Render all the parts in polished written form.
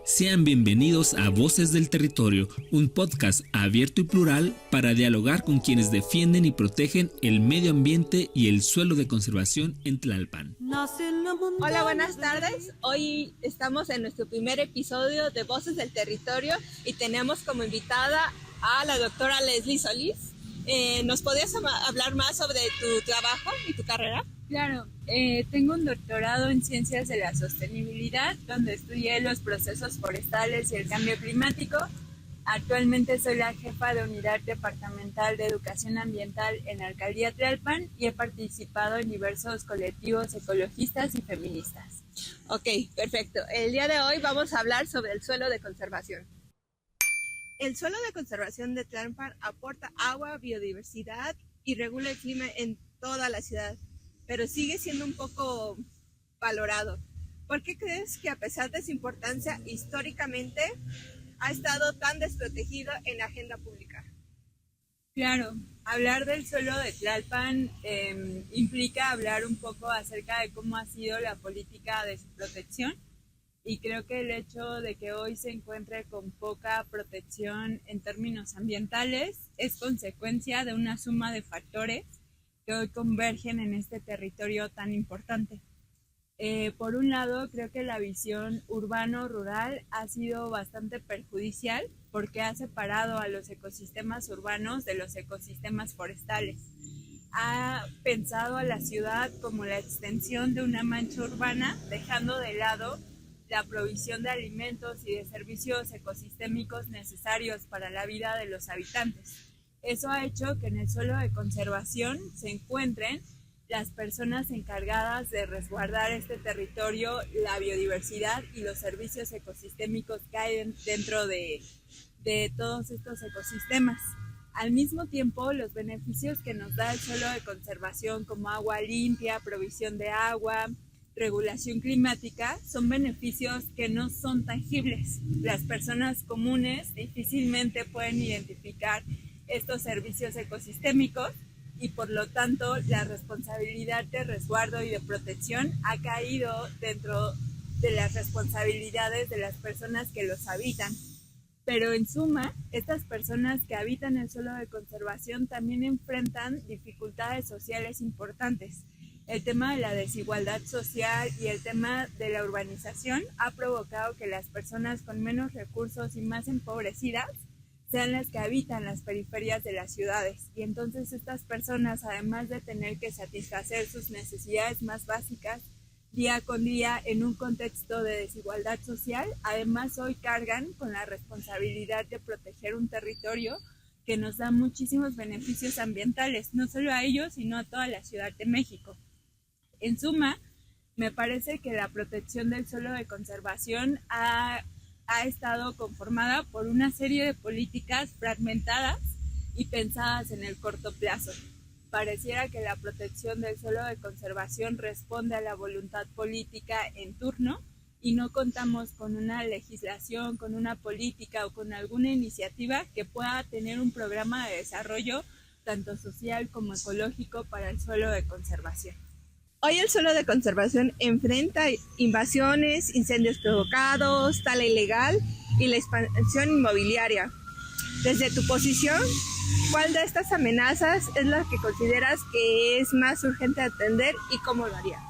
Sean bienvenidos a Voces del Territorio, un podcast abierto y plural para dialogar con quienes defienden y protegen el medio ambiente y el suelo de conservación en Tlalpan. Hola, buenas tardes. Hoy estamos en nuestro primer episodio de Voces del Territorio y tenemos como invitada a la doctora Leslie Solís. ¿Nos podrías hablar más sobre tu trabajo y tu carrera? Claro, tengo un doctorado en Ciencias de la Sostenibilidad, donde estudié los procesos forestales y el cambio climático. Actualmente soy la jefa de Unidad Departamental de Educación Ambiental en la Alcaldía Tlalpan y he participado en diversos colectivos ecologistas y feministas. Ok, perfecto. El día de hoy vamos a hablar sobre el suelo de conservación. El suelo de conservación de Tlalpan aporta agua, biodiversidad y regula el clima en toda la ciudad, pero sigue siendo un poco valorado. ¿Por qué crees que a pesar de su importancia históricamente ha estado tan desprotegido en la agenda pública? Claro, hablar del suelo de Tlalpan implica hablar un poco acerca de cómo ha sido la política de su protección. Y creo que el hecho de que hoy se encuentre con poca protección en términos ambientales es consecuencia de una suma de factores que hoy convergen en este territorio tan importante. Por un lado, creo que la visión urbano-rural ha sido bastante perjudicial porque ha separado a los ecosistemas urbanos de los ecosistemas forestales. Ha pensado a la ciudad como la extensión de una mancha urbana, dejando de lado la provisión de alimentos y de servicios ecosistémicos necesarios para la vida de los habitantes. Eso ha hecho que en el suelo de conservación se encuentren las personas encargadas de resguardar este territorio, la biodiversidad y los servicios ecosistémicos que hay dentro de todos estos ecosistemas. Al mismo tiempo, los beneficios que nos da el suelo de conservación, como agua limpia, provisión de agua, regulación climática, son beneficios que no son tangibles. Las personas comunes difícilmente pueden identificar estos servicios ecosistémicos y por lo tanto la responsabilidad de resguardo y de protección ha caído dentro de las responsabilidades de las personas que los habitan. Pero en suma, estas personas que habitan el suelo de conservación también enfrentan dificultades sociales importantes. El tema de la desigualdad social y el tema de la urbanización ha provocado que las personas con menos recursos y más empobrecidas sean las que habitan las periferias de las ciudades. Y entonces estas personas, además de tener que satisfacer sus necesidades más básicas día con día en un contexto de desigualdad social, además hoy cargan con la responsabilidad de proteger un territorio que nos da muchísimos beneficios ambientales, no solo a ellos, sino a toda la Ciudad de México. En suma, me parece que la protección del suelo de conservación ha estado conformada por una serie de políticas fragmentadas y pensadas en el corto plazo. Pareciera que la protección del suelo de conservación responde a la voluntad política en turno y no contamos con una legislación, con una política o con alguna iniciativa que pueda tener un programa de desarrollo tanto social como ecológico para el suelo de conservación. Hoy el suelo de conservación enfrenta invasiones, incendios provocados, tala ilegal y la expansión inmobiliaria. Desde tu posición, ¿cuál de estas amenazas es la que consideras que es más urgente atender y cómo lo harías?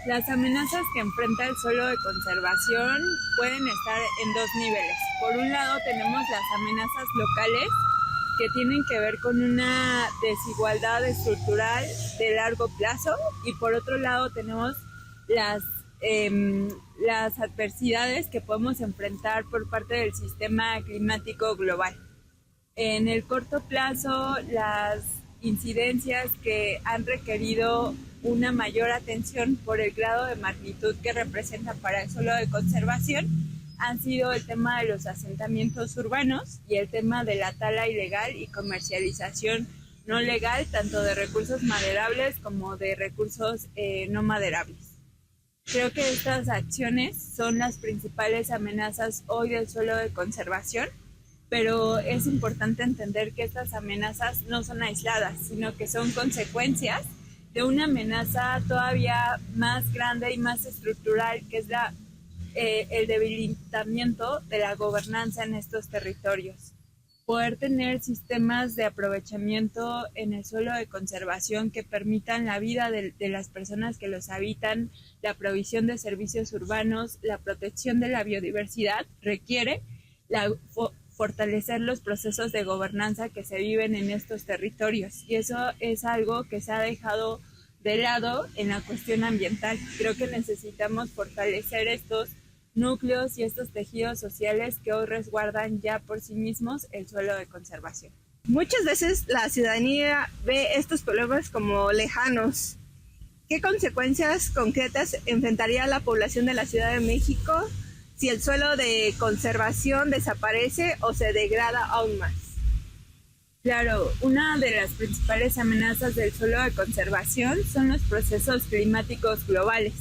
Las amenazas que enfrenta el suelo de conservación pueden estar en dos niveles. Por un lado tenemos las amenazas locales, que tienen que ver con una desigualdad estructural de largo plazo, y por otro lado tenemos las adversidades que podemos enfrentar por parte del sistema climático global. En el corto plazo, las incidencias que han requerido una mayor atención por el grado de magnitud que representa para el suelo de conservación han sido el tema de los asentamientos urbanos y el tema de la tala ilegal y comercialización no legal, tanto de recursos maderables como de recursos no maderables. Creo que estas acciones son las principales amenazas hoy del suelo de conservación, pero es importante entender que estas amenazas no son aisladas, sino que son consecuencias de una amenaza todavía más grande y más estructural, que es la el debilitamiento de la gobernanza en estos territorios. Poder tener sistemas de aprovechamiento en el suelo de conservación que permitan la vida de las personas que los habitan, la provisión de servicios urbanos, la protección de la biodiversidad, requiere fortalecer los procesos de gobernanza que se viven en estos territorios. Y eso es algo que se ha dejado de lado en la cuestión ambiental. Creo que necesitamos fortalecer estos núcleos y estos tejidos sociales que hoy resguardan ya por sí mismos el suelo de conservación. Muchas veces la ciudadanía ve estos problemas como lejanos. ¿Qué consecuencias concretas enfrentaría la población de la Ciudad de México si el suelo de conservación desaparece o se degrada aún más? Claro, una de las principales amenazas del suelo de conservación son los procesos climáticos globales.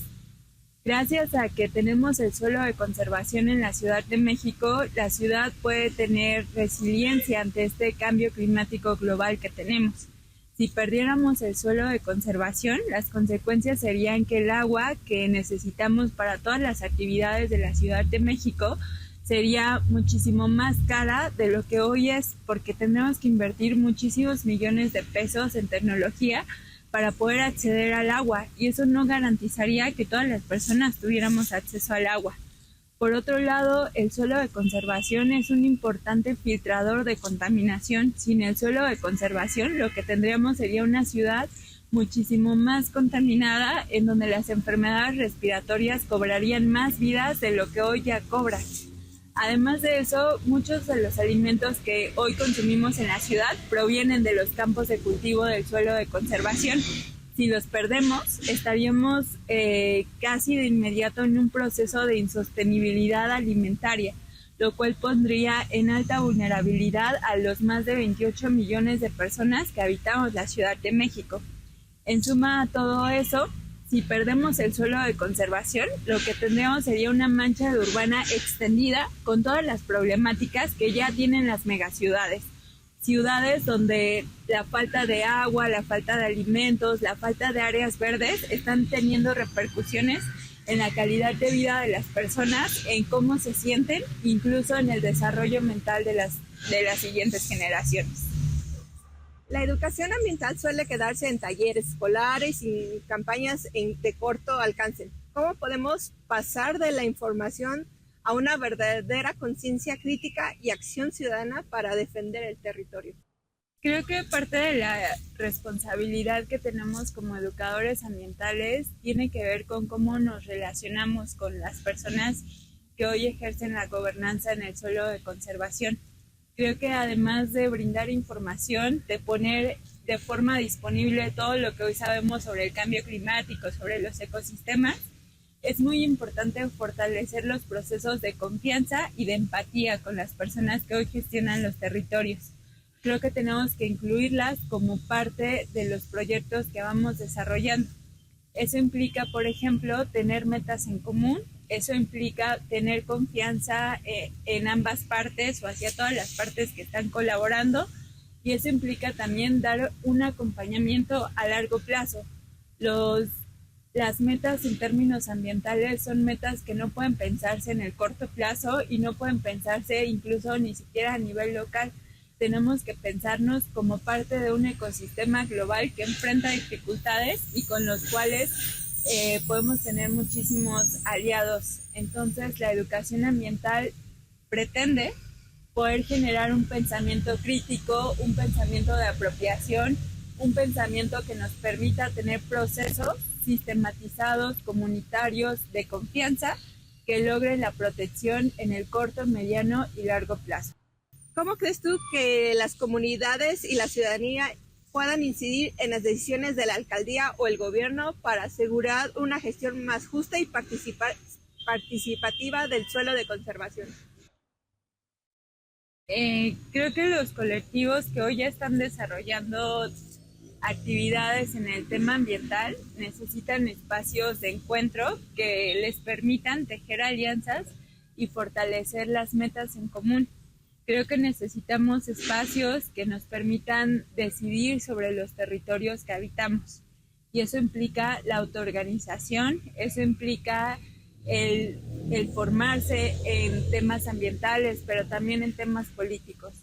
Gracias a que tenemos el suelo de conservación en la Ciudad de México, la ciudad puede tener resiliencia ante este cambio climático global que tenemos. Si perdiéramos el suelo de conservación, las consecuencias serían que el agua que necesitamos para todas las actividades de la Ciudad de México sería muchísimo más cara de lo que hoy es, porque tendremos que invertir muchísimos millones de pesos en tecnología para poder acceder al agua, y eso no garantizaría que todas las personas tuviéramos acceso al agua. Por otro lado, el suelo de conservación es un importante filtrador de contaminación. Sin el suelo de conservación, lo que tendríamos sería una ciudad muchísimo más contaminada, en donde las enfermedades respiratorias cobrarían más vidas de lo que hoy ya cobran. Además de eso, muchos de los alimentos que hoy consumimos en la ciudad provienen de los campos de cultivo del suelo de conservación. Si los perdemos, estaríamos casi de inmediato en un proceso de insostenibilidad alimentaria, lo cual pondría en alta vulnerabilidad a los más de 28 millones de personas que habitamos la Ciudad de México. En suma a todo eso, si perdemos el suelo de conservación, lo que tendríamos sería una mancha urbana extendida con todas las problemáticas que ya tienen las megaciudades. Ciudades donde la falta de agua, la falta de alimentos, la falta de áreas verdes están teniendo repercusiones en la calidad de vida de las personas, en cómo se sienten, incluso en el desarrollo mental de las siguientes generaciones. La educación ambiental suele quedarse en talleres escolares y campañas de corto alcance. ¿Cómo podemos pasar de la información a una verdadera conciencia crítica y acción ciudadana para defender el territorio? Creo que parte de la responsabilidad que tenemos como educadores ambientales tiene que ver con cómo nos relacionamos con las personas que hoy ejercen la gobernanza en el suelo de conservación. Creo que además de brindar información, de poner de forma disponible todo lo que hoy sabemos sobre el cambio climático, sobre los ecosistemas, es muy importante fortalecer los procesos de confianza y de empatía con las personas que hoy gestionan los territorios. Creo que tenemos que incluirlas como parte de los proyectos que vamos desarrollando. Eso implica, por ejemplo, tener metas en común. Eso implica tener confianza en ambas partes o hacia todas las partes que están colaborando, y eso implica también dar un acompañamiento a largo plazo. Las metas en términos ambientales son metas que no pueden pensarse en el corto plazo y no pueden pensarse incluso ni siquiera a nivel local. Tenemos que pensarnos como parte de un ecosistema global que enfrenta dificultades y con los cuales podemos tener muchísimos aliados. Entonces, la educación ambiental pretende poder generar un pensamiento crítico, un pensamiento de apropiación, un pensamiento que nos permita tener procesos sistematizados, comunitarios, de confianza, que logren la protección en el corto, mediano y largo plazo. ¿Cómo crees tú que las comunidades y la ciudadanía puedan incidir en las decisiones de la alcaldía o el gobierno para asegurar una gestión más justa y participativa del suelo de conservación? Creo que los colectivos que hoy ya están desarrollando actividades en el tema ambiental necesitan espacios de encuentro que les permitan tejer alianzas y fortalecer las metas en común. Creo que necesitamos espacios que nos permitan decidir sobre los territorios que habitamos. Y eso implica la autoorganización, eso implica el formarse en temas ambientales, pero también en temas políticos.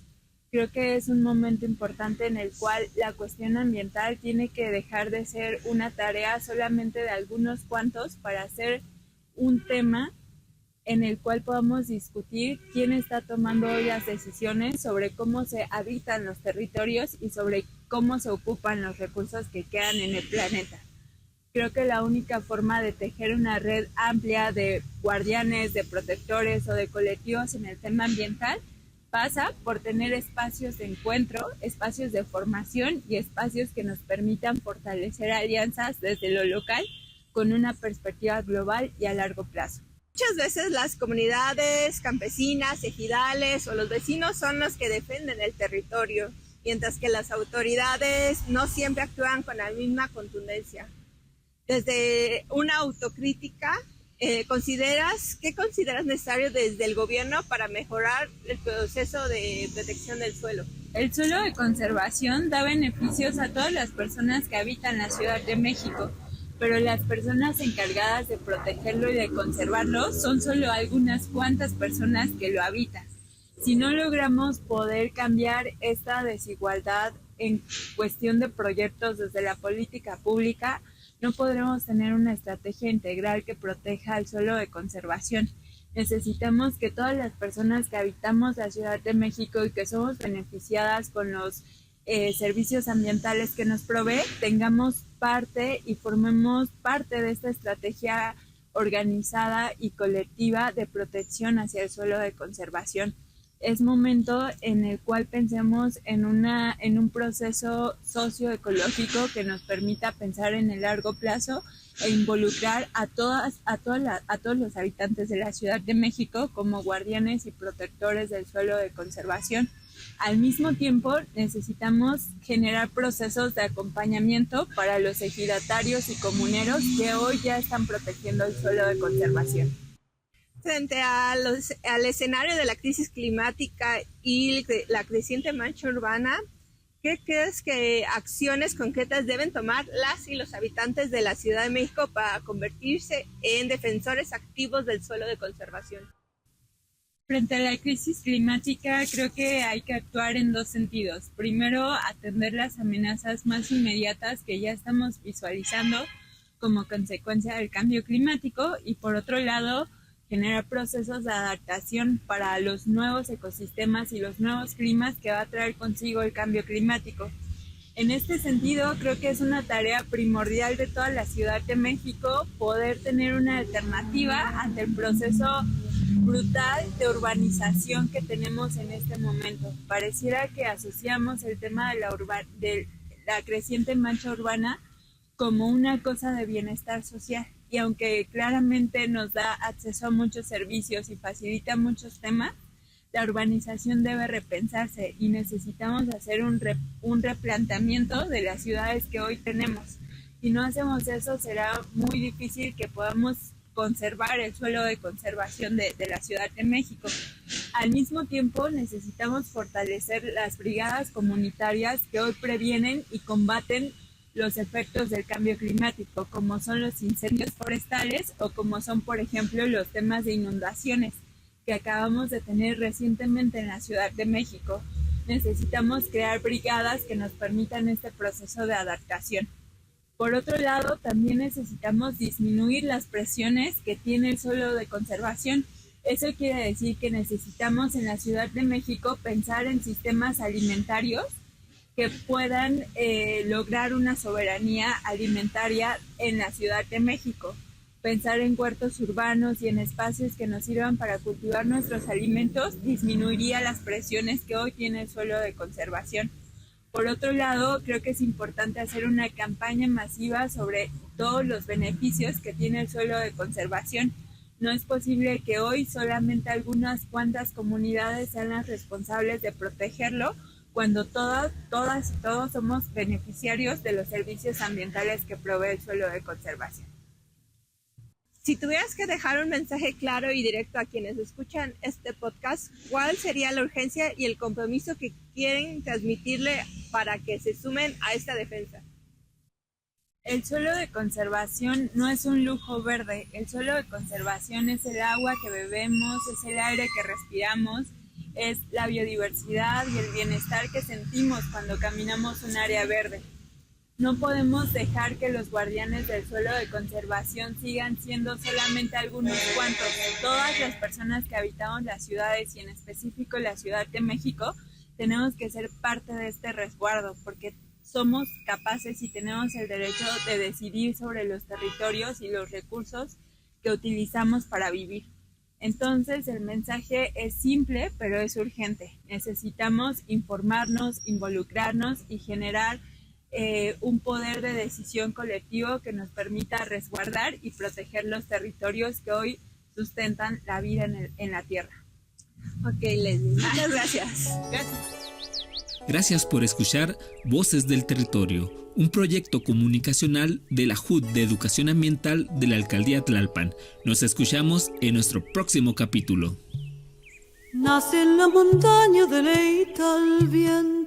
Creo que es un momento importante en el cual la cuestión ambiental tiene que dejar de ser una tarea solamente de algunos cuantos para ser un tema en el cual podamos discutir quién está tomando hoy las decisiones sobre cómo se habitan los territorios y sobre cómo se ocupan los recursos que quedan en el planeta. Creo que la única forma de tejer una red amplia de guardianes, de protectores o de colectivos en el tema ambiental pasa por tener espacios de encuentro, espacios de formación y espacios que nos permitan fortalecer alianzas desde lo local con una perspectiva global y a largo plazo. Muchas veces las comunidades campesinas, ejidales o los vecinos son los que defienden el territorio, mientras que las autoridades no siempre actúan con la misma contundencia. Desde una autocrítica, ¿qué consideras necesario desde el gobierno para mejorar el proceso de protección del suelo? El suelo de conservación da beneficios a todas las personas que habitan la Ciudad de México, pero las personas encargadas de protegerlo y de conservarlo son solo algunas cuantas personas que lo habitan. Si no logramos poder cambiar esta desigualdad en cuestión de proyectos desde la política pública, no podremos tener una estrategia integral que proteja el suelo de conservación. Necesitamos que todas las personas que habitamos la Ciudad de México y que somos beneficiadas con los servicios ambientales que nos provee, tengamos parte y formemos parte de esta estrategia organizada y colectiva de protección hacia el suelo de conservación. Es momento en el cual pensemos en un proceso socioecológico que nos permita pensar en el largo plazo e involucrar a todos los habitantes de la Ciudad de México como guardianes y protectores del suelo de conservación. Al mismo tiempo, necesitamos generar procesos de acompañamiento para los ejidatarios y comuneros que hoy ya están protegiendo el suelo de conservación. Frente al escenario de la crisis climática y la creciente mancha urbana, ¿qué crees que acciones concretas deben tomar las y los habitantes de la Ciudad de México para convertirse en defensores activos del suelo de conservación? Frente a la crisis climática, creo que hay que actuar en dos sentidos. Primero, atender las amenazas más inmediatas que ya estamos visualizando como consecuencia del cambio climático y por otro lado, generar procesos de adaptación para los nuevos ecosistemas y los nuevos climas que va a traer consigo el cambio climático. En este sentido, creo que es una tarea primordial de toda la Ciudad de México poder tener una alternativa ante el proceso brutal de urbanización que tenemos en este momento. Pareciera que asociamos el tema de la creciente mancha urbana como una cosa de bienestar social. Y aunque claramente nos da acceso a muchos servicios y facilita muchos temas, la urbanización debe repensarse y necesitamos hacer un replanteamiento de las ciudades que hoy tenemos. Si no hacemos eso, será muy difícil que podamos conservar el suelo de conservación de la Ciudad de México. Al mismo tiempo, necesitamos fortalecer las brigadas comunitarias que hoy previenen y combaten los efectos del cambio climático, como son los incendios forestales o como son, por ejemplo, los temas de inundaciones que acabamos de tener recientemente en la Ciudad de México. Necesitamos crear brigadas que nos permitan este proceso de adaptación. Por otro lado, también necesitamos disminuir las presiones que tiene el suelo de conservación. Eso quiere decir que necesitamos en la Ciudad de México pensar en sistemas alimentarios que puedan lograr una soberanía alimentaria en la Ciudad de México. Pensar en huertos urbanos y en espacios que nos sirvan para cultivar nuestros alimentos disminuiría las presiones que hoy tiene el suelo de conservación. Por otro lado, creo que es importante hacer una campaña masiva sobre todos los beneficios que tiene el suelo de conservación. No es posible que hoy solamente algunas cuantas comunidades sean las responsables de protegerlo, cuando todas y todos somos beneficiarios de los servicios ambientales que provee el suelo de conservación. Si tuvieras que dejar un mensaje claro y directo a quienes escuchan este podcast, ¿cuál sería la urgencia y el compromiso que quieren transmitirle para que se sumen a esta defensa? El suelo de conservación no es un lujo verde. El suelo de conservación es el agua que bebemos, es el aire que respiramos, es la biodiversidad y el bienestar que sentimos cuando caminamos un área verde. No podemos dejar que los guardianes del suelo de conservación sigan siendo solamente algunos cuantos. Todas las personas que habitamos las ciudades y en específico la Ciudad de México tenemos que ser parte de este resguardo porque somos capaces y tenemos el derecho de decidir sobre los territorios y los recursos que utilizamos para vivir. Entonces el mensaje es simple pero es urgente. Necesitamos informarnos, involucrarnos y generar un poder de decisión colectivo que nos permita resguardar y proteger los territorios que hoy sustentan la vida en la Tierra. Ok, Leslie, muchas gracias. Gracias por escuchar Voces del Territorio, un proyecto comunicacional de la JUT de Educación Ambiental de la Alcaldía Tlalpan. Nos escuchamos en nuestro próximo capítulo. Nace en la montaña, deleita el viento.